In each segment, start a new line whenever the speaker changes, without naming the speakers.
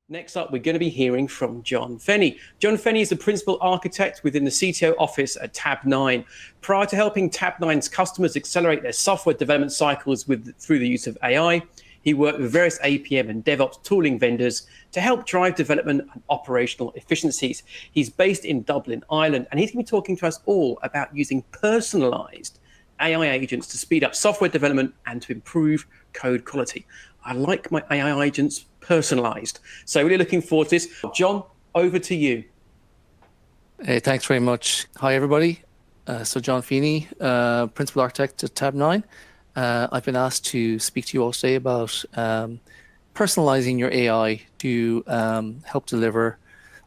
Next up, we're going to be hearing from John Feeney. John Feeney is the principal architect within the CTO Office at Tabnine. Prior to helping Tabnine's customers accelerate their software development cycles through the use of AI, he worked with various APM and DevOps tooling vendors to help drive development and operational efficiencies. He's based in Dublin, Ireland, and he's going to be talking to us all about using personalized AI agents to speed up software development and to improve code quality. I like my AI agents personalized. So really looking forward to this. John, over to you.
Hey, thanks very much. Hi, everybody. So John Feeney, Principal Architect at Tabnine. I've been asked to speak to you all today about personalizing your AI to help deliver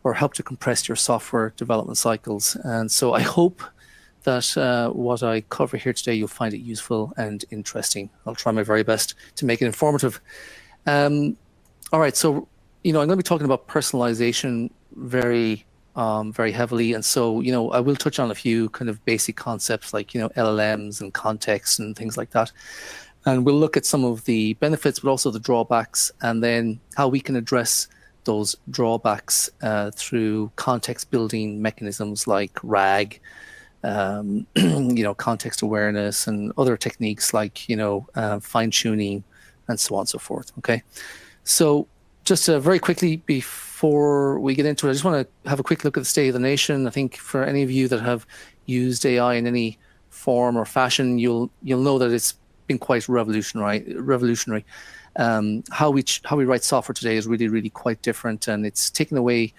or help to compress your software development cycles. And so I hope that what I cover here today, you'll find it useful and interesting. I'll try my very best to make it informative. All right, so I'm going to be talking about personalization very heavily, and so I will touch on a few kind of basic concepts like LLMs and context and things like that, and we'll look at some of the benefits, but also the drawbacks, and then how we can address those drawbacks through context building mechanisms like RAG, context awareness, and other techniques like fine tuning, and so on and so forth. Okay. So just very quickly before we get into it, I just want to have a quick look at the state of the nation. I think for any of you that have used AI in any form or fashion, you'll know that it's been quite revolutionary. How we write software today is really quite different, and it's taken away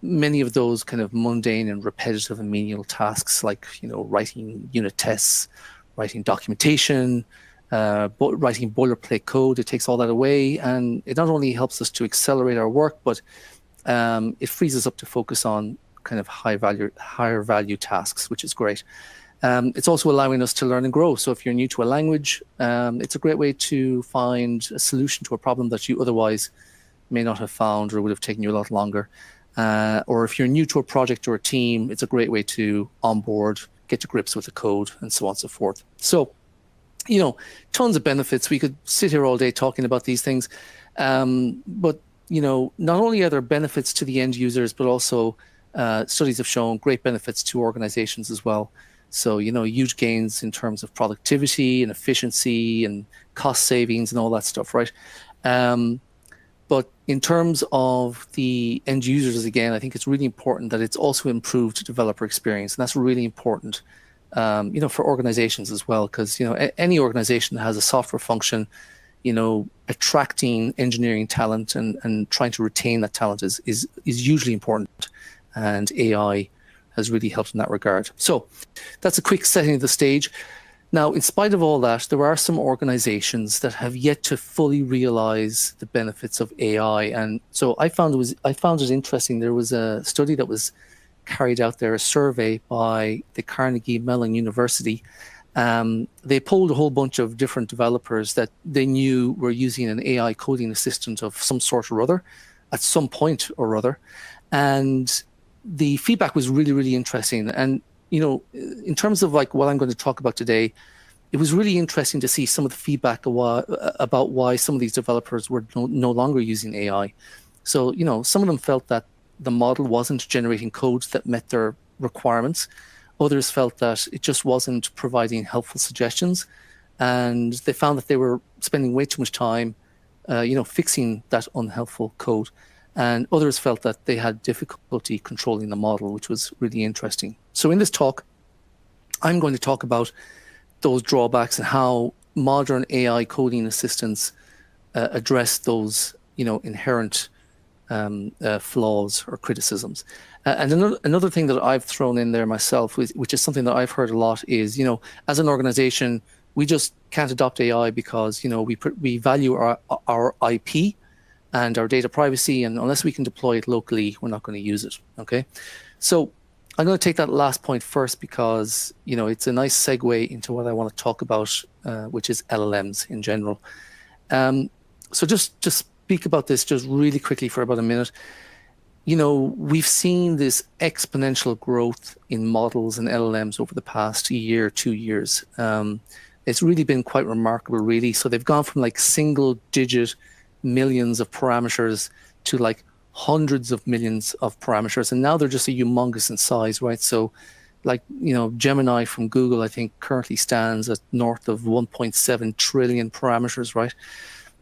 many of those kind of mundane and repetitive and menial tasks like writing unit tests, writing documentation, writing boilerplate code. It takes all that away, and it not only helps us to accelerate our work, but it frees us up to focus on kind of higher value tasks, which is great. It's also allowing us to learn and grow. So if you're new to a language, it's a great way to find a solution to a problem that you otherwise may not have found or would have taken you a lot longer. Or if you're new to a project or a team, it's a great way to onboard, get to grips with the code, and so on and so forth. So tons of benefits. We could sit here all day talking about these things. But, not only are there benefits to the end users, but also studies have shown great benefits to organizations as well. So, huge gains in terms of productivity and efficiency and cost savings and all that stuff, right? But in terms of the end users, again, I think it's really important that it's also improved developer experience. And that's really important for organizations as well, because any organization that has a software function, attracting engineering talent and trying to retain that talent is hugely important, and AI has really helped in that regard. So that's a quick setting of the stage. Now, in spite of all that, there are some organizations that have yet to fully realize the benefits of AI, and so I found it interesting. There was a study that was carried out there, a survey by the Carnegie Mellon University. They polled a whole bunch of different developers that they knew were using an AI coding assistant of some sort or other at some point or other. And the feedback was really interesting. And, in terms of like what I'm going to talk about today, it was really interesting to see some of the feedback about why some of these developers were no longer using AI. So, some of them felt that the model wasn't generating codes that met their requirements. Others felt that it just wasn't providing helpful suggestions. And they found that they were spending way too much time, fixing that unhelpful code. And others felt that they had difficulty controlling the model, which was really interesting. So in this talk, I'm going to talk about those drawbacks and how modern AI coding assistants address those, inherent flaws or criticisms. And another thing that I've thrown in there myself, which is something that I've heard a lot, is, as an organization, we just can't adopt AI because, we value our IP and our data privacy, and unless we can deploy it locally, we're not going to use it. Okay, so I'm going to take that last point first because it's a nice segue into what I want to talk about, which is LLMs in general. So just speak about this just really quickly for about a minute. We've seen this exponential growth in models and LLMs over the past year, 2 years. It's really been quite remarkable, really. So they've gone from like single-digit millions of parameters to like hundreds of millions of parameters, and now they're just a humongous in size, right? So like, Gemini from Google, I think currently stands at north of 1.7 trillion parameters, right?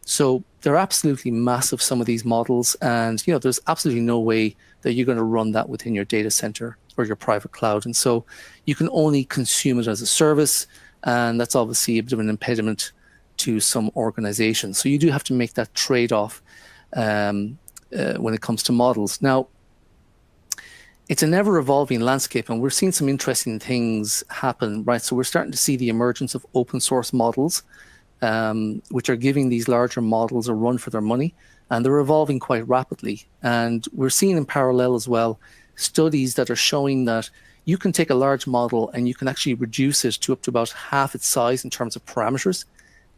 So they're absolutely massive, some of these models, and there's absolutely no way that you're going to run that within your data center or your private cloud. And so you can only consume it as a service, and that's obviously a bit of an impediment to some organizations. So you do have to make that trade-off when it comes to models. Now, it's an ever-evolving landscape, and we're seeing some interesting things happen, right? So we're starting to see the emergence of open source models, which are giving these larger models a run for their money, and they're evolving quite rapidly. And we're seeing in parallel as well studies that are showing that you can take a large model and you can actually reduce it to up to about half its size in terms of parameters,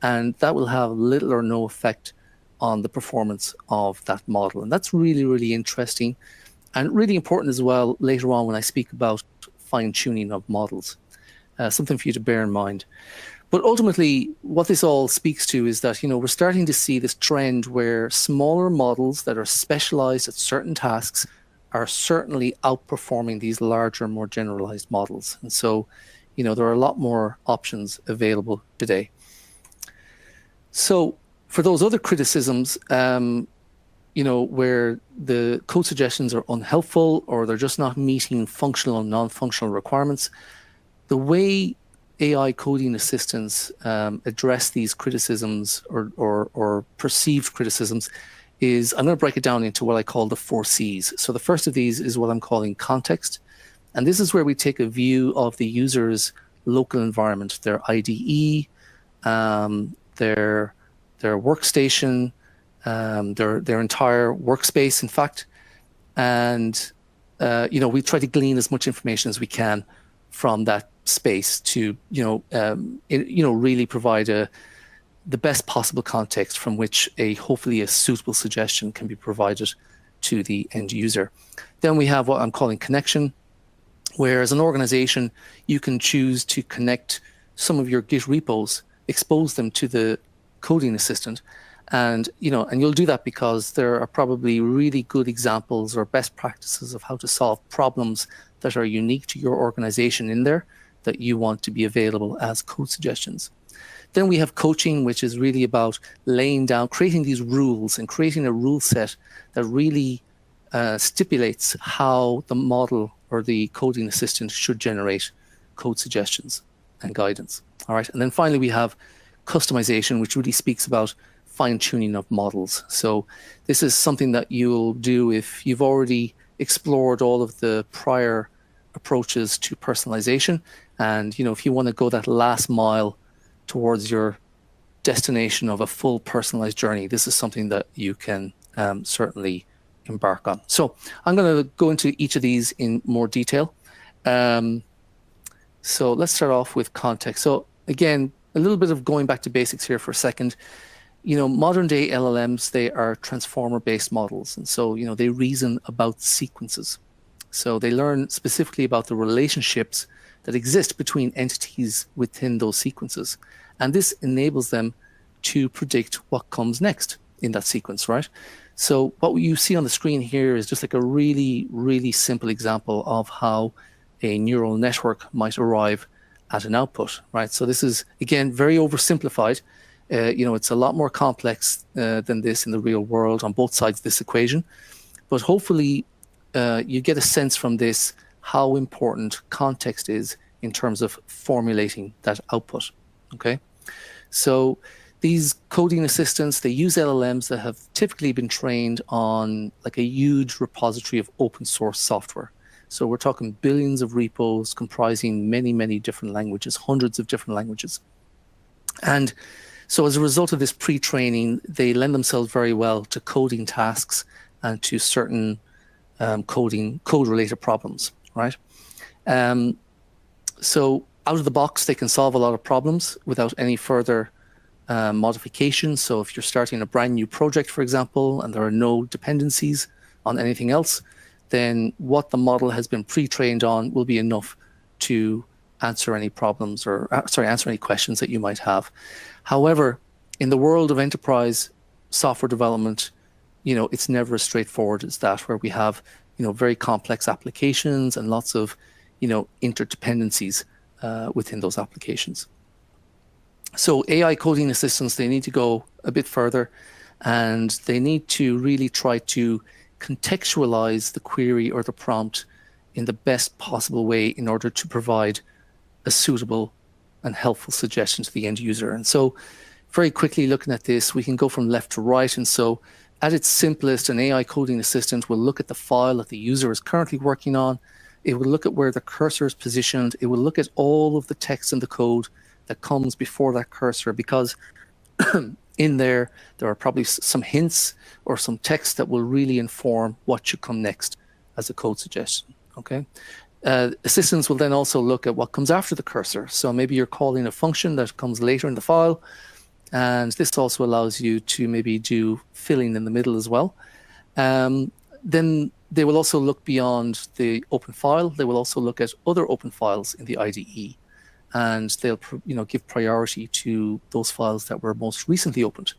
and that will have little or no effect on the performance of that model. And that's really, really interesting and really important as well later on when I speak about fine-tuning of models. Something for you to bear in mind. But ultimately, what this all speaks to is that, we're starting to see this trend where smaller models that are specialized at certain tasks are certainly outperforming these larger, more generalized models. And so, there are a lot more options available today. So for those other criticisms, where the code suggestions are unhelpful or they're just not meeting functional and non-functional requirements, the way AI coding assistants address these criticisms or perceived criticisms is, I'm going to break it down into what I call the Forsees. So the first of these is what I'm calling context. And this is where we take a view of the user's local environment, their IDE, their workstation, their entire workspace, in fact. And, we try to glean as much information as we can from that space to, really provide the best possible context from which hopefully a suitable suggestion can be provided to the end user. Then we have what I'm calling connection, where as an organization, you can choose to connect some of your Git repos, expose them to the coding assistant. And, and you'll do that because there are probably really good examples or best practices of how to solve problems that are unique to your organization in there that you want to be available as code suggestions. Then we have coaching, which is really about laying down, creating these rules and creating a rule set that really stipulates how the model or the coding assistant should generate code suggestions and guidance. All right. And then finally, we have customization, which really speaks about fine-tuning of models. So this is something that you'll do if you've already explored all of the prior approaches to personalization. And, if you want to go that last mile towards your destination of a full personalized journey, this is something that you can certainly embark on. So I'm going to go into each of these in more detail. So let's start off with context. So again, a little bit of going back to basics here for a second. Modern day LLMs, they are transformer-based models. And so, they reason about sequences. So they learn specifically about the relationships that exist between entities within those sequences. And this enables them to predict what comes next in that sequence, right? So what you see on the screen here is just like a really, really simple example of how a neural network might arrive at an output, right? So this is, again, very oversimplified. It's a lot more complex than this in the real world on both sides of this equation. But hopefully you get a sense from this how important context is in terms of formulating that output, okay? So these coding assistants, they use LLMs that have typically been trained on like a huge repository of open source software. So we're talking billions of repos comprising many, many different languages, hundreds of different languages. And so as a result of this pre-training, they lend themselves very well to coding tasks and to certain code-related problems, right? So out of the box, they can solve a lot of problems without any further modifications. So if you're starting a brand new project, for example, and there are no dependencies on anything else, then what the model has been pre-trained on will be enough to answer any problems or answer any questions that you might have. However, in the world of enterprise software development, it's never as straightforward as that, where we have, very complex applications and lots of, interdependencies within those applications. So AI coding assistants, they need to go a bit further, and they need to really try to contextualize the query or the prompt in the best possible way in order to provide a suitable and helpful suggestion to the end user. And so very quickly looking at this, we can go from left to right. And so at its simplest, an AI coding assistant will look at the file that the user is currently working on. It will look at where the cursor is positioned. It will look at all of the text in the code that comes before that cursor, because in there are probably some hints or some text that will really inform what should come next as a code suggestion. Okay. Assistants will then also look at what comes after the cursor. So maybe you're calling a function that comes later in the file, and this also allows you to maybe do filling in the middle as well. Then they will also look beyond the open file. They will also look at other open files in the IDE, and they'll give priority to those files that were most recently opened.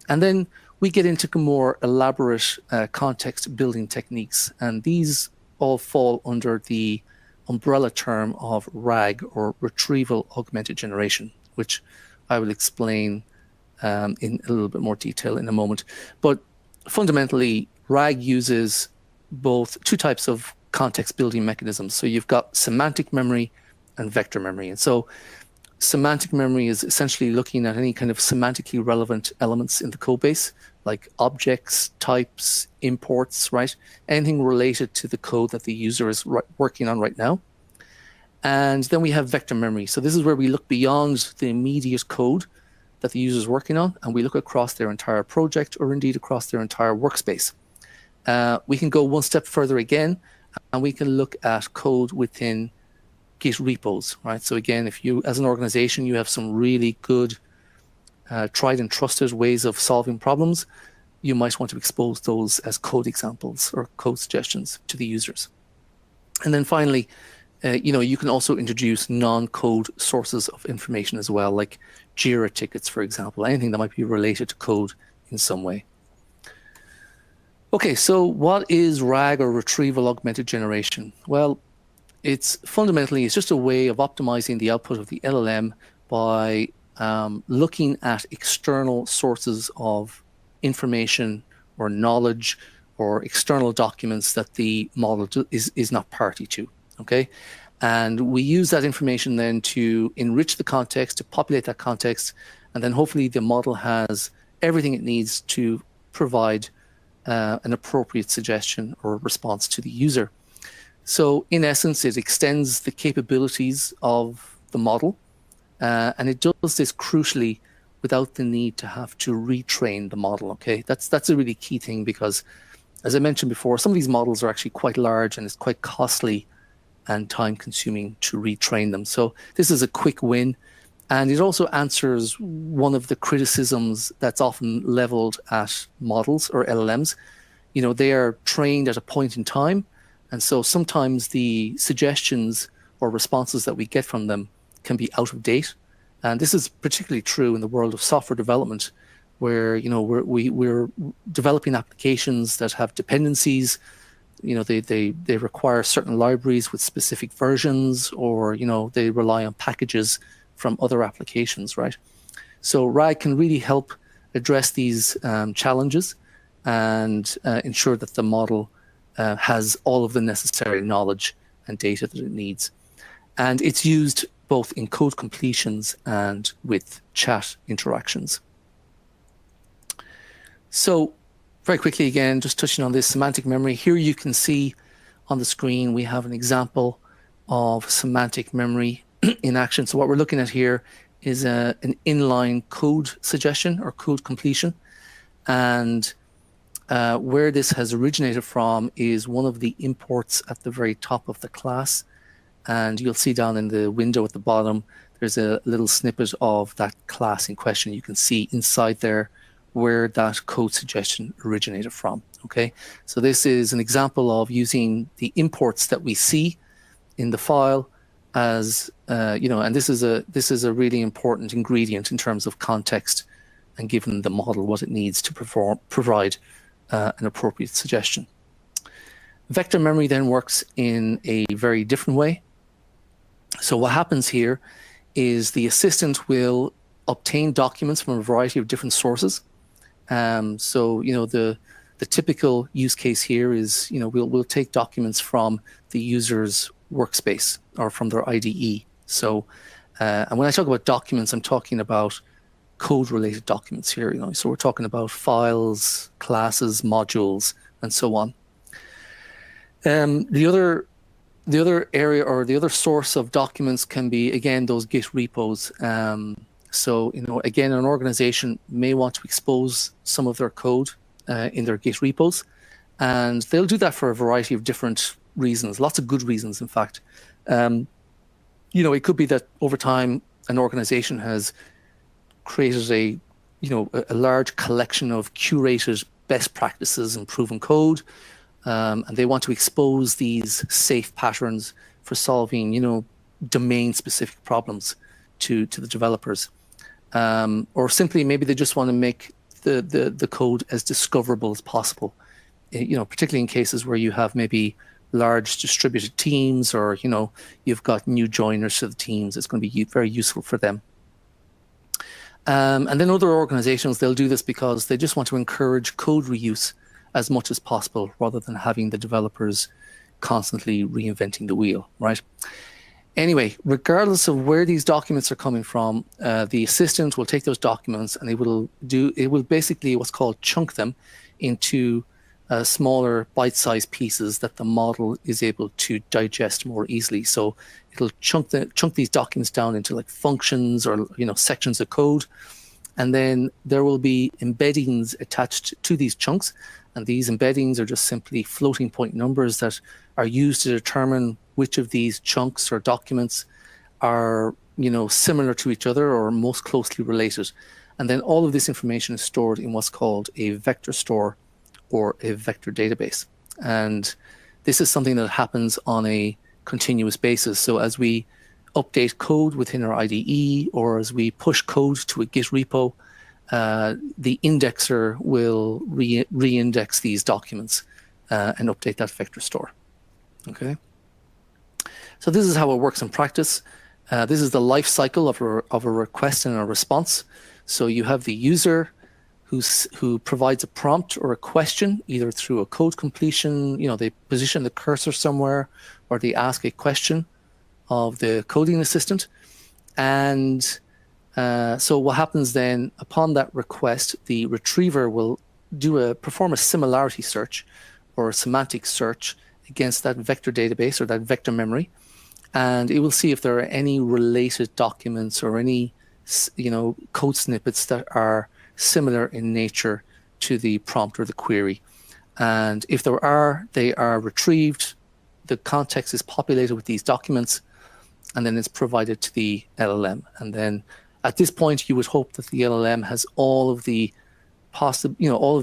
And then we get into more elaborate context building techniques, and these all fall under the umbrella term of RAG, or retrieval-augmented generation, which I will explain in a little bit more detail in a moment. But fundamentally, RAG uses two types of context building mechanisms. So you've got semantic memory and vector memory. And so semantic memory is essentially looking at any kind of semantically relevant elements in the code base, like objects, types, imports, right? Anything related to the code that the user is working on right now. And then we have vector memory. So this is where we look beyond the immediate code that the user is working on, and we look across their entire project, or indeed across their entire workspace. We can go one step further again, and we can look at code within Git repos, right? So again, if you, as an organization, you have some really good tried and trusted ways of solving problems, you might want to expose those as code examples or code suggestions to the users. And then finally, you can also introduce non-code sources of information as well, like Jira tickets, for example, anything that might be related to code in some way. Okay, so what is RAG, or retrieval augmented generation? Well, it's just a way of optimizing the output of the LLM by looking at external sources of information or knowledge or external documents that the model is not party to, okay? And we use that information then to enrich the context, to populate that context, and then hopefully the model has everything it needs to provide an appropriate suggestion or response to the user. So in essence, it extends the capabilities of the model, and it does this crucially without the need to have to retrain the model, okay? That's a really key thing, because as I mentioned before, some of these models are actually quite large, and it's quite costly and time consuming to retrain them. So this is a quick win. And it also answers one of the criticisms that's often leveled at models or LLMs. They are trained at a point in time. And so sometimes the suggestions or responses that we get from them can be out of date. And this is particularly true in the world of software development, where we're developing applications that have dependencies. They require certain libraries with specific versions, or they rely on packages from other applications, right? So RAG can really help address these challenges and ensure that the model has all of the necessary knowledge and data that it needs. And it's used both in code completions and with chat interactions. So very quickly again, just touching on this semantic memory, here you can see on the screen we have an example of semantic memory in action. So what we're looking at here is an inline code suggestion or code completion. And where this has originated from is one of the imports at the very top of the class. And you'll see down in the window at the bottom, there's a little snippet of that class in question. You can see inside there where that code suggestion originated from, okay? So this is an example of using the imports that we see in the file as, and this is a really important ingredient in terms of context and giving the model what it needs to provide an appropriate suggestion. Vector memory then works in a very different way. So what happens here is the assistant will obtain documents from a variety of different sources. So the typical use case here is we'll take documents from the user's workspace or from their IDE. So and when I talk about documents, I'm talking about code-related documents here. So we're talking about files, classes, modules, and so on. The other area or the other source of documents can be, again, those Git repos. So, again, an organization may want to expose some of their code in their Git repos, and they'll do that for a variety of different reasons, lots of good reasons, in fact. It could be that over time, an organization has created a large collection of curated best practices and proven code, and they want to expose these safe patterns for solving, domain-specific problems to the developers. Or simply, maybe they just want to make the code as discoverable as possible, particularly in cases where you have maybe large distributed teams, or, you've got new joiners to the teams. It's going to be very useful for them. And then other organizations, they'll do this because they just want to encourage code reuse as much as possible, rather than having the developers constantly reinventing the wheel, right? Anyway, regardless of where these documents are coming from, the assistant will take those documents and it will basically what's called chunk them into smaller bite-sized pieces that the model is able to digest more easily. So it'll chunk these documents down into like functions or sections of code, and then there will be embeddings attached to these chunks, and these embeddings are just simply floating point numbers that are used to determine which of these chunks or documents are similar to each other or most closely related. And then all of this information is stored in what's called a vector store or a vector database. And this is something that happens on a continuous basis. So as we update code within our IDE, or as we push code to a Git repo, the indexer will re-index these documents and update that vector store. Okay. So this is how it works in practice. This is the life cycle of a request and a response. So you have the user who provides a prompt or a question, either through a code completion, they position the cursor somewhere, or they ask a question of the coding assistant. And so what happens then, upon that request, the retriever will perform a similarity search or a semantic search against that vector database or that vector memory, and it will see if there are any related documents or any code snippets that are similar in nature to the prompt or the query. And if there are, they are retrieved, the context is populated with these documents, and then it's provided to the LLM. And then at this point, you would hope that the LLM has all of the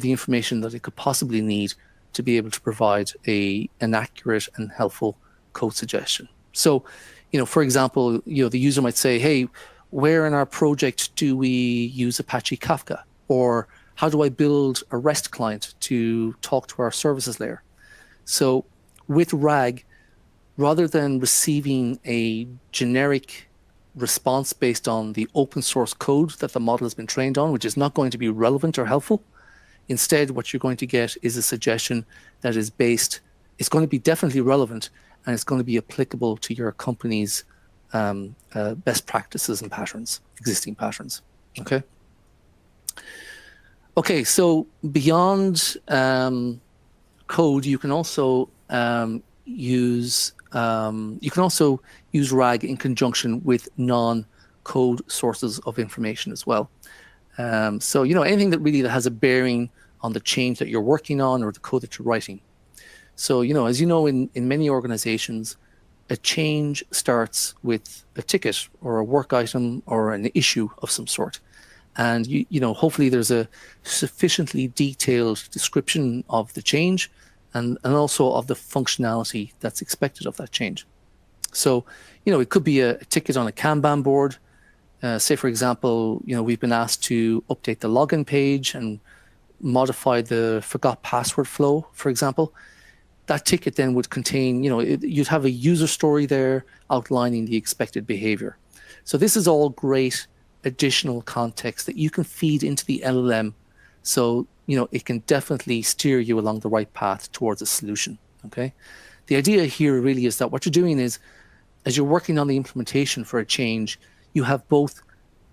information that it could possibly need to be able to provide an accurate and helpful code suggestion. So, for example, the user might say, hey, where in our project do we use Apache Kafka? Or how do I build a REST client to talk to our services layer? So with RAG, rather than receiving a generic response based on the open source code that the model has been trained on, which is not going to be relevant or helpful, instead what you're going to get is a suggestion that is it's going to be definitely relevant, and it's going to be applicable to your company's best practices and patterns, existing patterns. Okay, so beyond code, you can also use RAG in conjunction with non-code sources of information as well. So anything that has a bearing on the change that you're working on or the code that you're writing. So as you know, in many organizations, a change starts with a ticket or a work item or an issue of some sort. And hopefully there's a sufficiently detailed description of the change and also of the functionality that's expected of that change. So, it could be a ticket on a Kanban board. Say, for example, we've been asked to update the login page, and modify the forgot password flow, for example, that ticket then would contain, you'd have a user story there outlining the expected behavior. So this is all great additional context that you can feed into the LLM. So, it can definitely steer you along the right path towards a solution. Okay. The idea here really is that what you're doing is, as you're working on the implementation for a change, you have both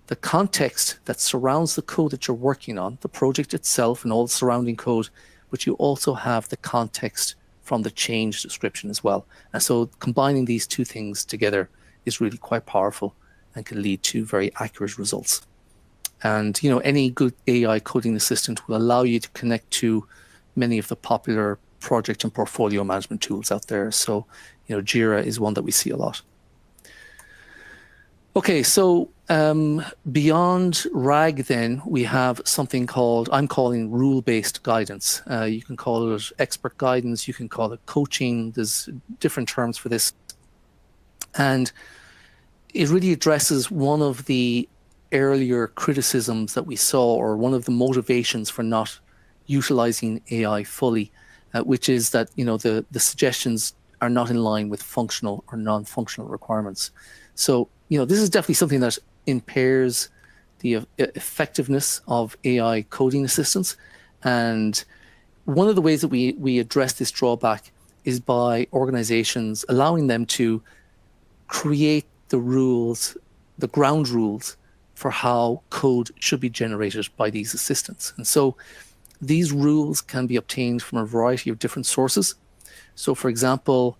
the context that surrounds the code that you're working on, the project itself and all the surrounding code, but you also have the context from the change description as well. And so combining these two things together is really quite powerful and can lead to very accurate results. And, any good AI coding assistant will allow you to connect to many of the popular project and portfolio management tools out there. So, Jira is one that we see a lot. Okay, so beyond RAG then, we have something I'm calling rule-based guidance. You can call it expert guidance, you can call it coaching, there's different terms for this. And it really addresses one of the earlier criticisms that we saw, or one of the motivations for not utilizing AI fully, which is that, the suggestions are not in line with functional or non-functional requirements. So, this is definitely something that impairs the effectiveness of AI coding assistance. And one of the ways that we address this drawback is by organizations allowing them to create the rules, the ground rules for how code should be generated by these assistants. And so these rules can be obtained from a variety of different sources. So for example,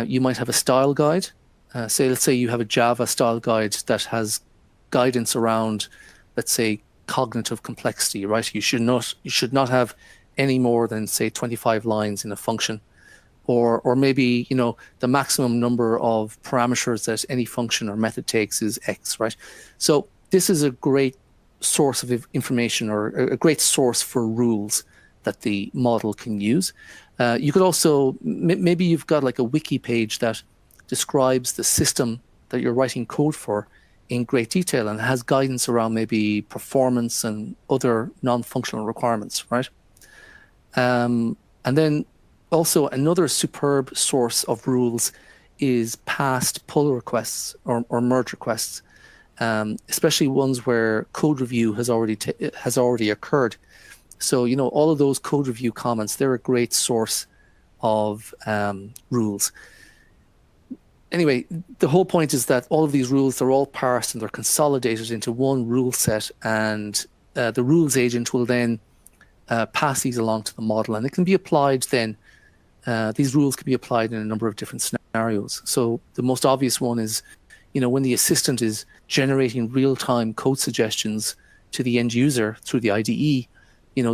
you might have a style guide. Let's say you have a Java style guide that has guidance around, let's say, cognitive complexity, right? You should not have any more than, say, 25 lines in a function, or maybe, the maximum number of parameters that any function or method takes is X, right? So this is a great source of information, or a great source for rules that the model can use. You could also, maybe you've got like a wiki page that describes the system that you're writing code for in great detail and has guidance around maybe performance and other non-functional requirements, right? And then also another superb source of rules is past pull requests or merge requests, especially ones where code review has already occurred. So, all of those code review comments, they're a great source of rules. Anyway, the whole point is that all of these rules, they're all parsed and they're consolidated into one rule set, and the rules agent will then pass these along to the model, and it can be applied then. These rules can be applied in a number of different scenarios. So the most obvious one is, when the assistant is generating real-time code suggestions to the end user through the IDE,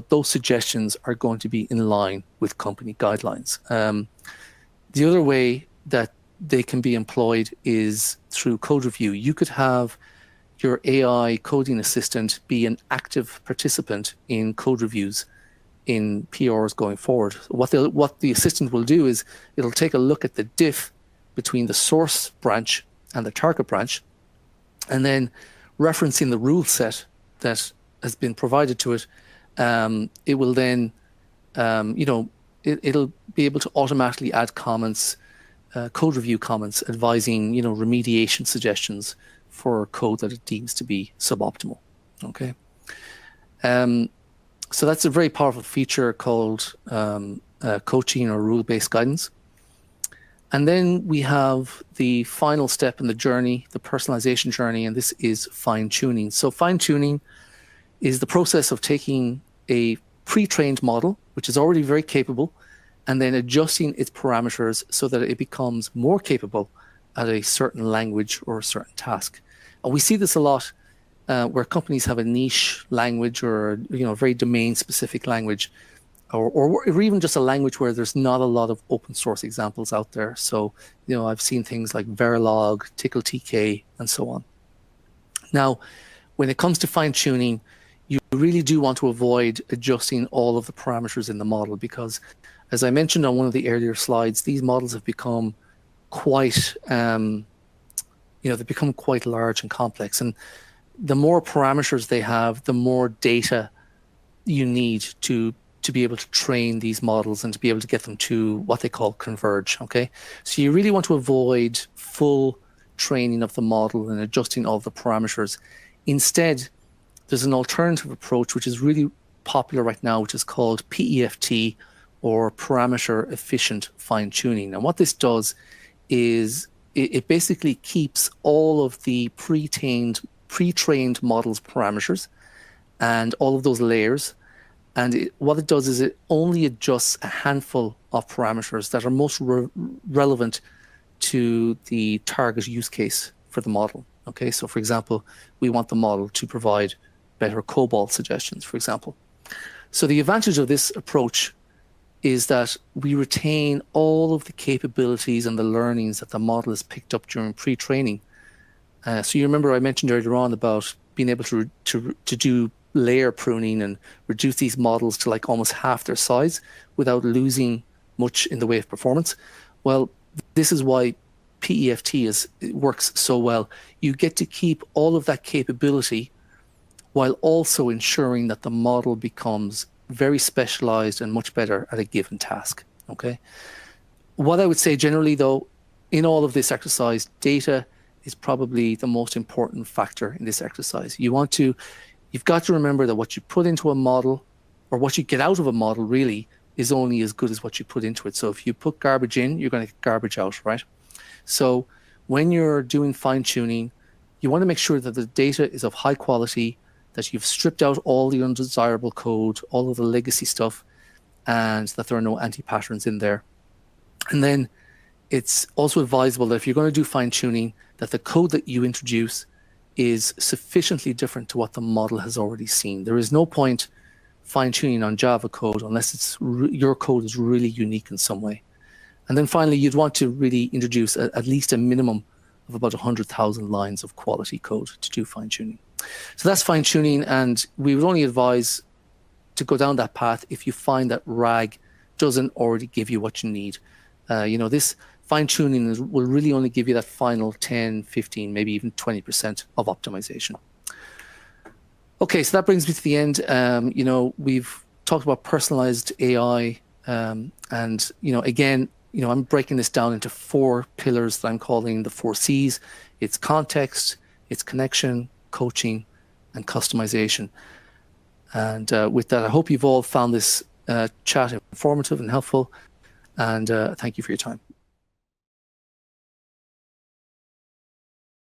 those suggestions are going to be in line with company guidelines. The other way that they can be employed is through code review. You could have your AI coding assistant be an active participant in code reviews in PRs going forward. What the assistant will do is it'll take a look at the diff between the source branch and the target branch, and then referencing the rule set that has been provided to it, it will then, it'll be able to automatically add comments, code review comments advising, remediation suggestions for code that it deems to be suboptimal. Okay. So that's a very powerful feature called coaching or rule-based guidance. And then we have the final step in the journey, the personalization journey, and this is fine-tuning. So fine-tuning is the process of taking a pre-trained model, which is already very capable, and then adjusting its parameters so that it becomes more capable at a certain language or a certain task. And we see this a lot where companies have a niche language or a very domain-specific language, or even just a language where there's not a lot of open source examples out there. So, I've seen things like Verilog, TickleTK, and so on. Now, when it comes to fine-tuning, you really do want to avoid adjusting all of the parameters in the model because, as I mentioned on one of the earlier slides, these models have become quite, they've become quite large and complex. And the more parameters they have, the more data you need to be able to train these models and to be able to get them to what they call converge, okay? So you really want to avoid full training of the model and adjusting all the parameters. Instead, there's an alternative approach which is really popular right now, which is called PEFT, or parameter efficient fine tuning. And what this does is it basically keeps all of the pre-trained models parameters and all of those layers. And what it does is it only adjusts a handful of parameters that are most relevant to the target use case for the model. Okay, so for example, we want the model to provide better COBOL suggestions, for example. So the advantage of this approach is that we retain all of the capabilities and the learnings that the model has picked up during pre-training. So you remember I mentioned earlier on about being able to do layer pruning and reduce these models to like almost half their size without losing much in the way of performance. Well, this is why PEFT works so well. You get to keep all of that capability while also ensuring that the model becomes very specialized and much better at a given task. Okay. What I would say generally though, in all of this exercise, data is probably the most important factor in this exercise. You've got to remember that what you put into a model, or what you get out of a model really, is only as good as what you put into it. So if you put garbage in, you're going to get garbage out, right? So when you're doing fine tuning, you want to make sure that the data is of high quality, that you've stripped out all the undesirable code, all of the legacy stuff, and that there are no anti-patterns in there. And then it's also advisable that if you're going to do fine tuning, that the code that you introduce is sufficiently different to what the model has already seen. There is no point fine-tuning on Java code unless your code is really unique in some way. And then finally, you'd want to really introduce at least a minimum of about 100,000 lines of quality code to do fine-tuning. So that's fine-tuning, and we would only advise to go down that path if you find that RAG doesn't already give you what you need. This fine-tuning will really only give you that final 10, 15, maybe even 20% of optimization. Okay, so that brings me to the end. We've talked about personalized AI, and again, I'm breaking this down into 4 pillars that I'm calling the Forsees. It's context, it's connection, coaching, and customization. And with that, I hope you've all found this chat informative and helpful. And thank you for your time.